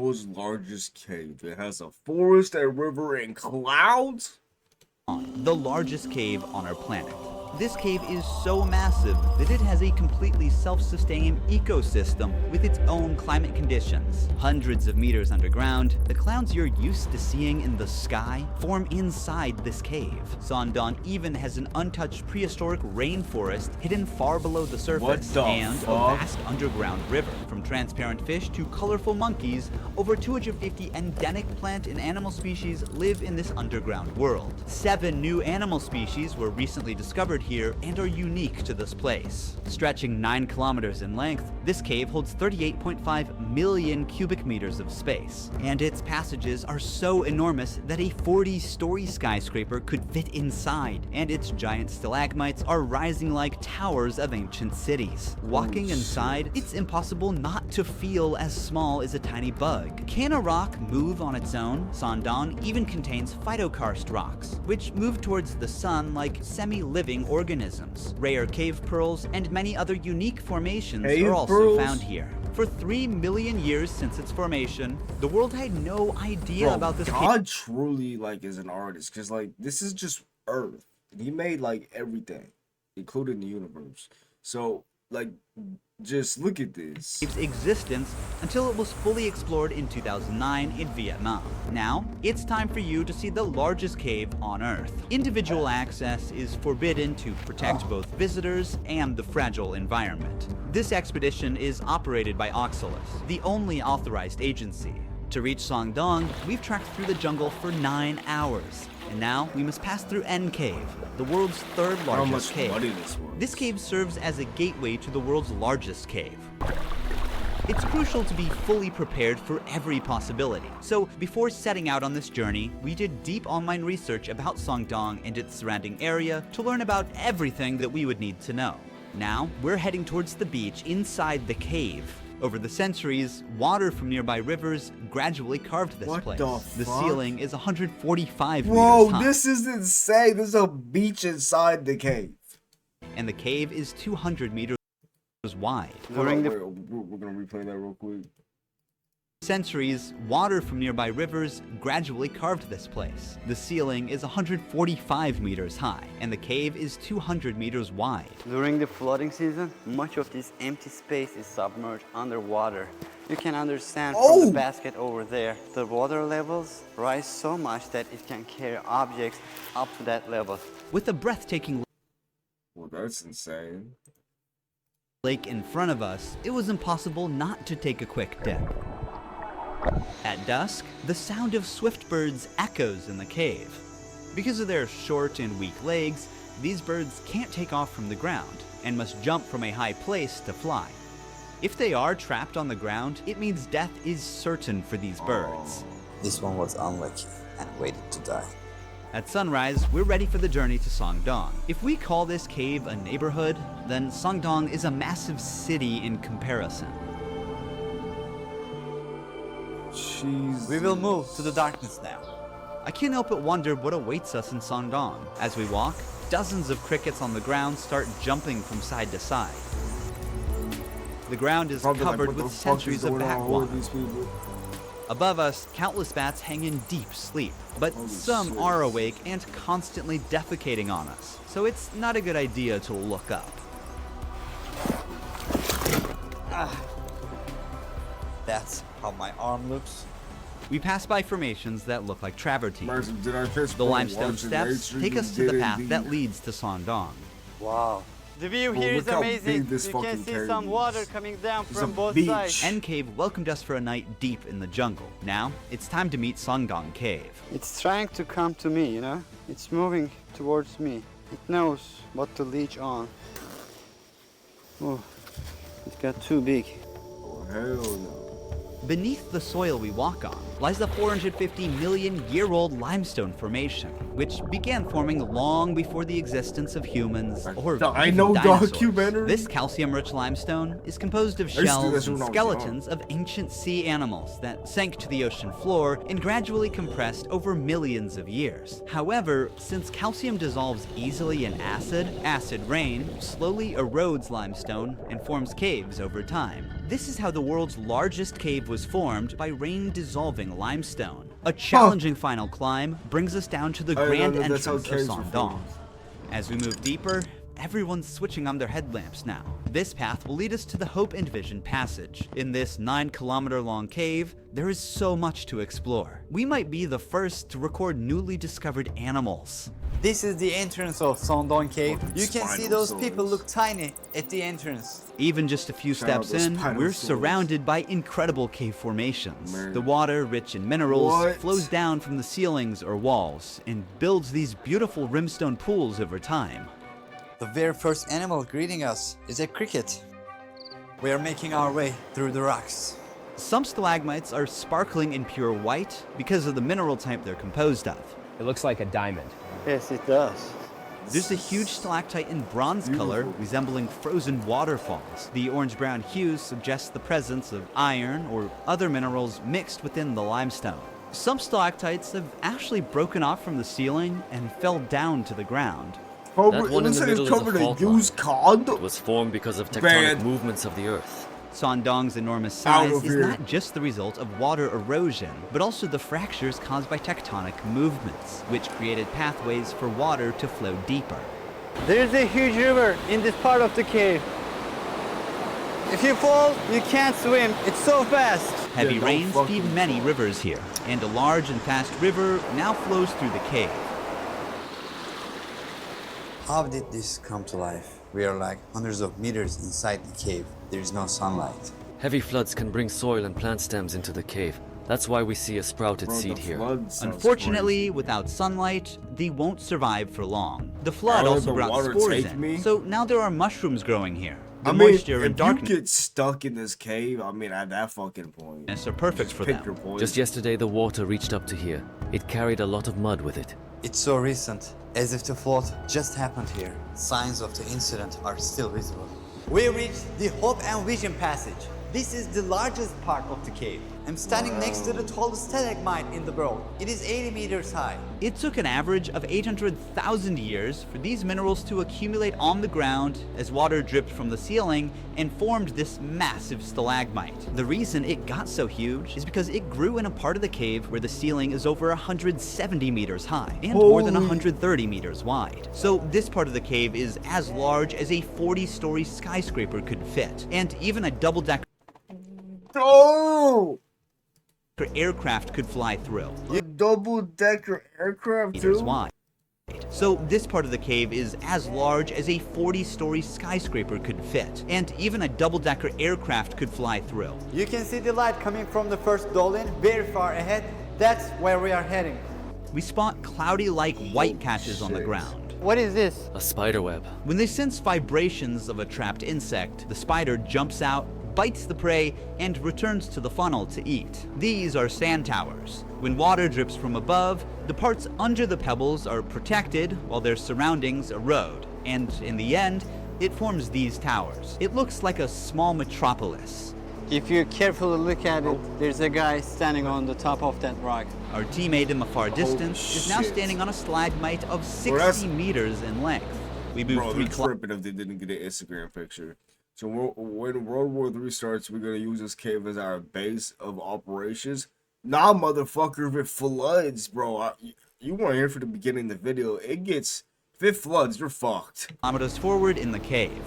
world's largest cave. It has a forest, a river, and clouds? The largest cave on our planet. This cave is so massive that it has a completely self-sustaining ecosystem with its own climate conditions. Hundreds of meters underground, the clouds you're used to seeing in the sky form inside this cave. Sondong even has an untouched prehistoric rainforest hidden far below the surface, and a vast underground river. From transparent fish to colorful monkeys, over 250 endemic plant and animal species live in this underground world. 7 new animal species were recently discovered here and are unique to this place. Stretching 9 kilometers in length, this cave holds 38.5 million cubic meters of space, and its passages are so enormous that a 40-story skyscraper could fit inside, and its giant stalagmites are rising like towers of ancient cities. Walking inside, it's impossible not to feel as small as a tiny bug. Can a rock move on its own? Sondong even contains phytokarst rocks, which move towards the sun like semi-living organisms. Rare cave pearls and many other unique formations are also found here. For 3 million years since its formation, the world had no idea about this. God truly is an artist, because this is just Earth. He made everything, including the universe. So just look at this. Its existence until it was fully explored in 2009 in Vietnam. Now, it's time for you to see the largest cave on Earth. Individual access is forbidden to protect both visitors and the fragile environment. This expedition is operated by Oxalis, the only authorized agency. To reach Sondong, we've trekked through the jungle for 9 hours. And now we must pass through N Cave, the world's 3rd largest cave. This cave serves as a gateway to the world's largest cave. It's crucial to be fully prepared for every possibility. So before setting out on this journey, we did deep online research about Sondong and its surrounding area to learn about everything that we would need to know. Now, we're heading towards the beach inside the cave. Over the centuries, water from nearby rivers gradually carved this place. The ceiling is 145 meters high. Bro, this is insane. There's a beach inside the cave. And the cave is 200 meters wide. We're gonna replay that real quick. Centuries, water from nearby rivers gradually carved this place. The ceiling is 145 meters high, and the cave is 200 meters wide. During the flooding season, much of this empty space is submerged underwater. You can understand from the basket over there, the water levels rise so much that it can carry objects up to that level. With a breathtaking that's insane. lake in front of us, it was impossible not to take a quick dip. At dusk, the sound of swift birds echoes in the cave. Because of their short and weak legs, these birds can't take off from the ground and must jump from a high place to fly. If they are trapped on the ground, it means death is certain for these birds. This one was unlucky and waited to die. At sunrise, we're ready for the journey to Sondong. If we call this cave a neighborhood, then Sondong is a massive city in comparison. Jesus. We will move to the darkness now. I can't help but wonder what awaits us in Sondong. As we walk, dozens of crickets on the ground start jumping from side to side. The ground is covered with centuries of bat water. Above us, countless bats hang in deep sleep, but some are awake and constantly defecating on us, so it's not a good idea to look up. That's how my arm looks. We pass by formations that look like travertines. The The limestone steps take us to the path that leads to Sondong. Wow. The view here is look how amazing. big this You can fucking see cave some is. water coming down It's from a both beach. sides. N Cave welcomed us for a night deep in the jungle. Now, it's time to meet Sondong Cave. It's trying to come to me, you know? It's moving towards me. It knows what to leech on. Oh, it got too big. Oh, hell no. Beneath the soil we walk on lies the 450 million year old limestone formation, which began forming long before the existence of humans or I even know dinosaurs. documentary. This calcium-rich limestone is composed of used to do shells this and when I was skeletons of ancient sea animals that sank to the ocean floor and gradually compressed over millions of years. However, since calcium dissolves easily in acid rain slowly erodes limestone and forms caves over time. This is how the world's largest cave was formed by rain-dissolving limestone. A challenging final climb brings us down to the grand entrance of Sandong. As we move deeper, everyone's switching on their headlamps now. This path will lead us to the Hope and Vision Passage. In this 9-kilometer-long cave, there is so much to explore. We might be the first to record newly discovered animals. This is the entrance of Sondong Cave. You can see those people look tiny at the entrance. Even just a few steps in, we're surrounded by incredible cave formations. The water, rich in minerals, flows down from the ceilings or walls and builds these beautiful rimstone pools over time. The very first animal greeting us is a cricket. We are making our way through the rocks. Some stalagmites are sparkling in pure white because of the mineral type they're composed of. It looks like a diamond. Yes, it does. There's a huge stalactite in bronze color resembling frozen waterfalls. The orange-brown hues suggest the presence of iron or other minerals mixed within the limestone. Some stalactites have actually broken off from the ceiling and fell down to the ground. That one in the middle is a fault line. It was formed because of tectonic movements of the Earth. Sandong's enormous size is not just the result of water erosion, but also the fractures caused by tectonic movements, which created pathways for water to flow deeper. There's a huge river in this part of the cave. If you fall, you can't swim. It's so fast. Heavy rains feed many rivers here, and a large and fast river now flows through the cave. How did this come to life? We are like hundreds of meters inside the cave. There is no sunlight. Heavy floods can bring soil and plant stems into the cave. That's why we see a sprouted seed here. Unfortunately, without sunlight, they won't survive for long. The flood also brought spores in, so now there are mushrooms growing here. The moisture and darkness you get stuck in this cave, I mean, at that fucking point, are perfect for them. Just yesterday, the water reached up to here. It carried a lot of mud with it. It's so recent, as if the flood just happened here. Signs of the incident are still visible. We reached the Hope and Vision Passage. This is the largest part of the cave. I'm standing next to the tallest stalagmite in the world. It is 80 meters high. It took an average of 800,000 years for these minerals to accumulate on the ground as water dripped from the ceiling and formed this massive stalagmite. The reason it got so huge is because it grew in a part of the cave where the ceiling is over 170 meters high and more than 130 meters wide. So this part of the cave is as large as a 40-story skyscraper could fit, and even a double-decker aircraft could fly through. A double-decker aircraft too? Wide. So this part of the cave is as large as a 40-story skyscraper could fit, and even a double-decker aircraft could fly through. You can see the light coming from the first dolin very far ahead. That's where we are heading. We spot cloudy-like white patches on the ground. What is this? A spider web. When they sense vibrations of a trapped insect, the spider jumps out, bites the prey, and returns to the funnel to eat. These are sand towers. When water drips from above, the parts under the pebbles are protected while their surroundings erode, and in the end, it forms these towers. It looks like a small metropolis. If you carefully look at it, there's a guy standing on the top of that rock. Our teammate in the far distance is now standing on a stalagmite of 60 meters in length. We move 3 tripping if they didn't get an Instagram picture. So when World War III starts, we're gonna use this cave as our base of operations. Nah, motherfucker, if it floods, bro, you weren't here for the beginning of the video. If it floods, you're fucked. Kilometers forward in the cave.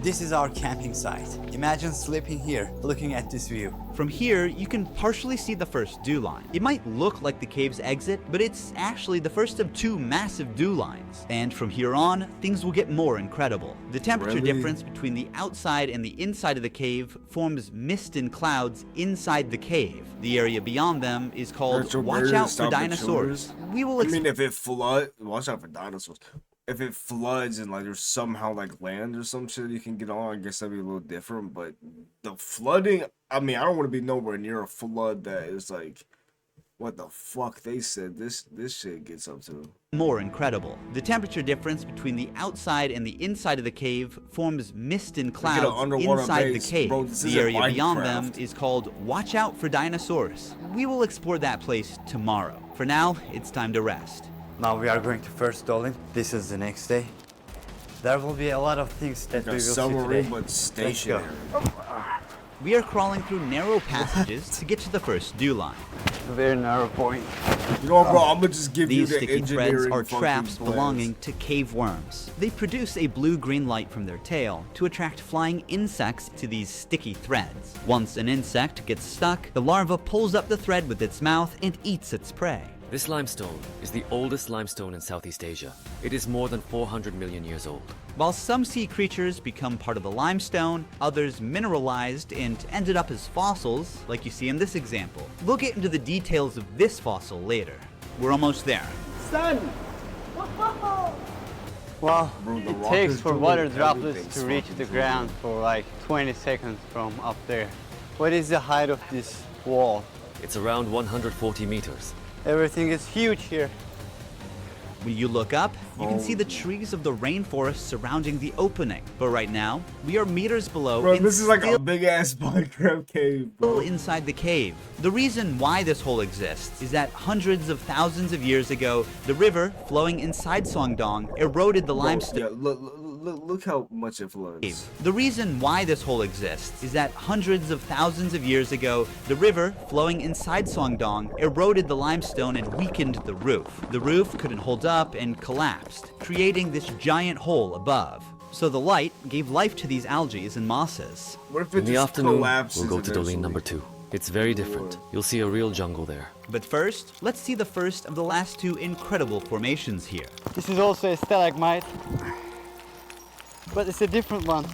This is our camping site. Imagine sleeping here, looking at this view. From here, you can partially see the first dew line. It might look like the cave's exit, but it's actually the first of 2 massive dew lines. And from here on, things will get more incredible. The temperature difference between the outside and the inside of the cave forms mist and clouds inside the cave. The area beyond them is called Watch Out for Dinosaurs. If it floods, watch out for dinosaurs. If it floods and like there's somehow like land or some shit you can get on, I guess that'd be a little different. But the flooding, I don't want to be nowhere near a flood that is like what the fuck they said this shit gets up to. More incredible. The temperature difference between the outside and the inside of the cave forms mist and clouds inside the cave. The area beyond them is called Watch Out for Dinosaurs. We will explore that place tomorrow. For now, it's time to rest. Now we are going to first dolin. This is the next day. There will be a lot of things that we will see today. But stationary. We are crawling through narrow passages to get to the first dew line. Very narrow point. You know what, bro? I'm gonna just give you These the sticky threads engineering are fucking traps plans. belonging to cave worms. They produce a blue-green light from their tail to attract flying insects to these sticky threads. Once an insect gets stuck, the larva pulls up the thread with its mouth and eats its prey. This limestone is the oldest limestone in Southeast Asia. It is more than 400 million years old. While some sea creatures become part of the limestone, others mineralized and ended up as fossils, like you see in this example. We'll get into the details of this fossil later. We're almost there. Sun! Wow, Bro, the it rock takes is for doing water droplets everything to reach fucking the cool. ground for like 20 seconds from up there. What is the height of this wall? It's around 140 meters. Everything is huge here. When you look up, you can see the trees of the rainforest surrounding the opening. But right now, we are meters below Bro, and this is like still a big ass Minecraft cave, bro. inside the cave. The reason why this hole exists is that hundreds of thousands of years ago, the river flowing inside Songdong eroded the limestone. Yeah, look how much it floods. The reason why this hole exists is that hundreds of thousands of years ago, the river flowing inside Songdong eroded the limestone and weakened the roof. The roof couldn't hold up and collapsed, creating this giant hole above. So the light gave life to these algae and mosses. What if it In the just afternoon, collapses we'll go to eventually? Doline number 2. It's very different. You'll see a real jungle there. But first, let's see the first of the last two incredible formations here. This is also a stalagmite, but it's a different one.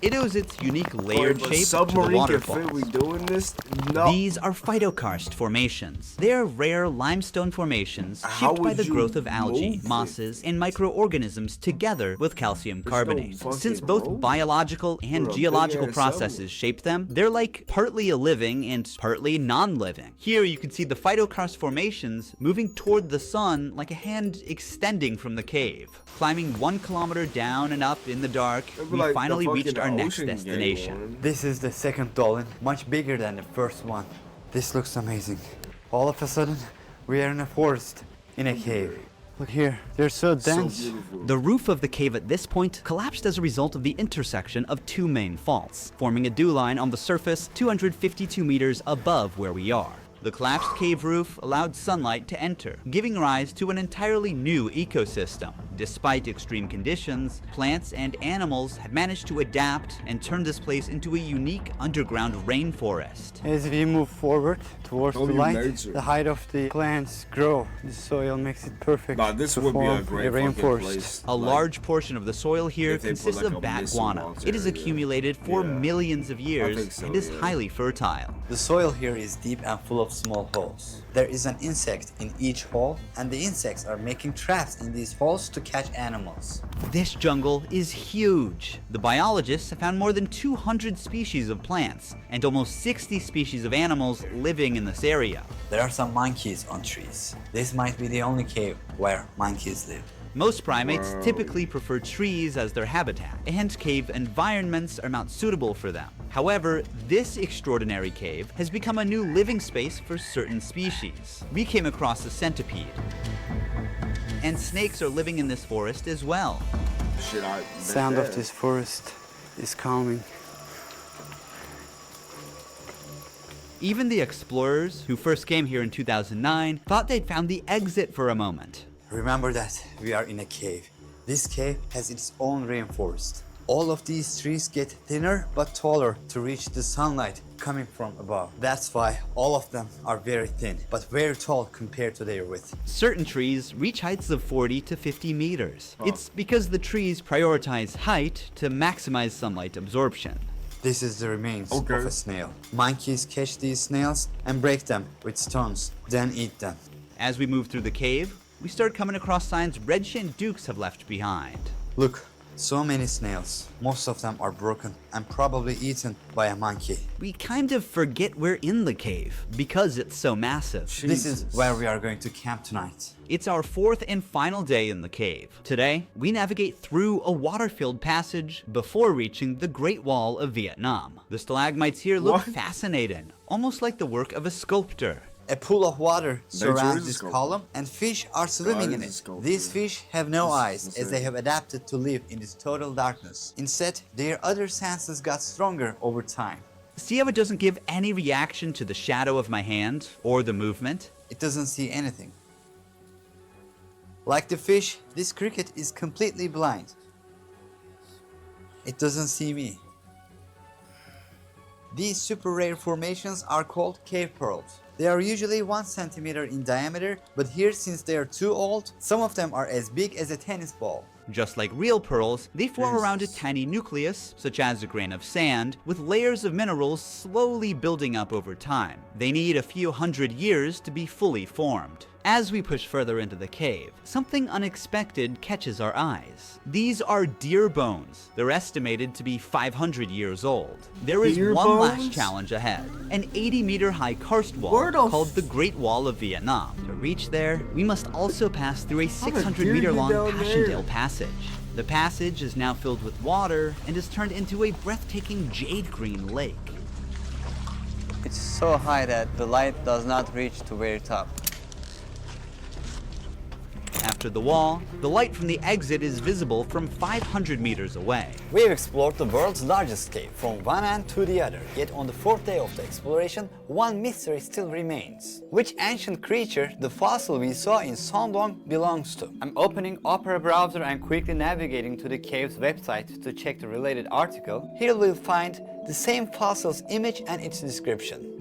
It owes its unique layered Bro, if a shape to the submarine can fit, waterfalls. we doing this? No. These are phytokarst formations. They are rare limestone formations How shaped by would the you growth of algae, move it? mosses, and microorganisms together with calcium no carbonate. fucking Since both rope biological and for a geological big-ass processes shape them, they're like partly a living and partly non-living. Here you can see the phytokarst formations moving toward the sun like a hand extending from the cave. Climbing 1 kilometer down and up in the dark, It'd be we like the finally reached fucking our next Ocean Gate destination. one. This is the second dolin, much bigger than the first one. This looks amazing. All of a sudden, we are in a forest, in a cave. Look here, they're so So dense. beautiful. The roof of the cave at this point collapsed as a result of the intersection of two main faults, forming a dew line on the surface 252 meters above where we are. The collapsed cave roof allowed sunlight to enter, giving rise to an entirely new ecosystem. Despite extreme conditions, plants and animals have managed to adapt and turn this place into a unique underground rainforest. As we move forward towards Show the you light, nature. the height of the plants grow. The soil makes it perfect. Nah, this to would be a form great fucking rainforest. place. A Like, large portion of the soil here if they put, consists like, of a bat missile guano. launcher, It is yeah. accumulated for Yeah. millions of years think so, and is yeah. highly fertile. The soil here is deep and full of small holes. There is an insect in each hole, and the insects are making traps in these holes to catch animals. This jungle is huge. The biologists have found more than 200 species of plants and almost 60 species of animals living in this area. There are some monkeys on trees. This might be the only cave where monkeys live. Most primates typically prefer trees as their habitat, and cave environments are not suitable for them. However, this extraordinary cave has become a new living space for certain species. We came across a centipede, and snakes are living in this forest as well. shit, I bet Sound of that. this forest is calming. Even the explorers who first came here in 2009 thought they'd found the exit for a moment. Remember that we are in a cave. This cave has its own rainforest. All of these trees get thinner but taller to reach the sunlight coming from above. That's why all of them are very thin, but very tall compared to their width. Certain trees reach heights of 40 to 50 meters. It's because the trees prioritize height to maximize sunlight absorption. This is the remains Okay. of a snail. Monkeys catch these snails and break them with stones, then eat them. As we move through the cave, we start coming across signs red-shinned dukes have left behind. Look, so many snails. Most of them are broken and probably eaten by a monkey. We kind of forget we're in the cave because it's so massive. This is Jesus. where we are going to camp tonight. It's our fourth and final day in the cave. Today, we navigate through a water-filled passage before reaching the Great Wall of Vietnam. The stalagmites here look What? fascinating, almost like the work of a sculptor. A pool of water surrounds is this sculpted. column and fish are swimming in is it. sculpted. These fish have no eyes That's as they it. have adapted to live in this total darkness. Instead, their other senses got stronger over time. See how it doesn't give any reaction to the shadow of my hand or the movement? It doesn't see anything. Like the fish, this cricket is completely blind. It doesn't see me. These super rare formations are called cave pearls. They are usually 1 centimeter in diameter, but here, since they are too old, some of them are as big as a tennis ball. Just like real pearls, they form around a Jesus. tiny nucleus, such as a grain of sand, with layers of minerals slowly building up over time. They need a few hundred years to be fully formed. As we push further into the cave, something unexpected catches our eyes. These are deer bones. They're estimated to be 500 years old. There is Deer one last bones? challenge ahead, an 80-meter high karst wall Where the called the Great Wall of Vietnam. To reach there, we must also pass through a How the deer 600-meter get long down Passchendaele there? passage. The passage is now filled with water and is turned into a breathtaking jade green lake. It's so high that the light does not reach to very top. After the wall, the light from the exit is visible from 500 meters away. We have explored the world's largest cave from one end to the other, yet on the 4th day of the exploration, one mystery still remains. Which ancient creature the fossil we saw in Sondong belongs to? I'm opening Opera browser and quickly navigating to the cave's website to check the related article. Here we'll find the same fossil's image and its description.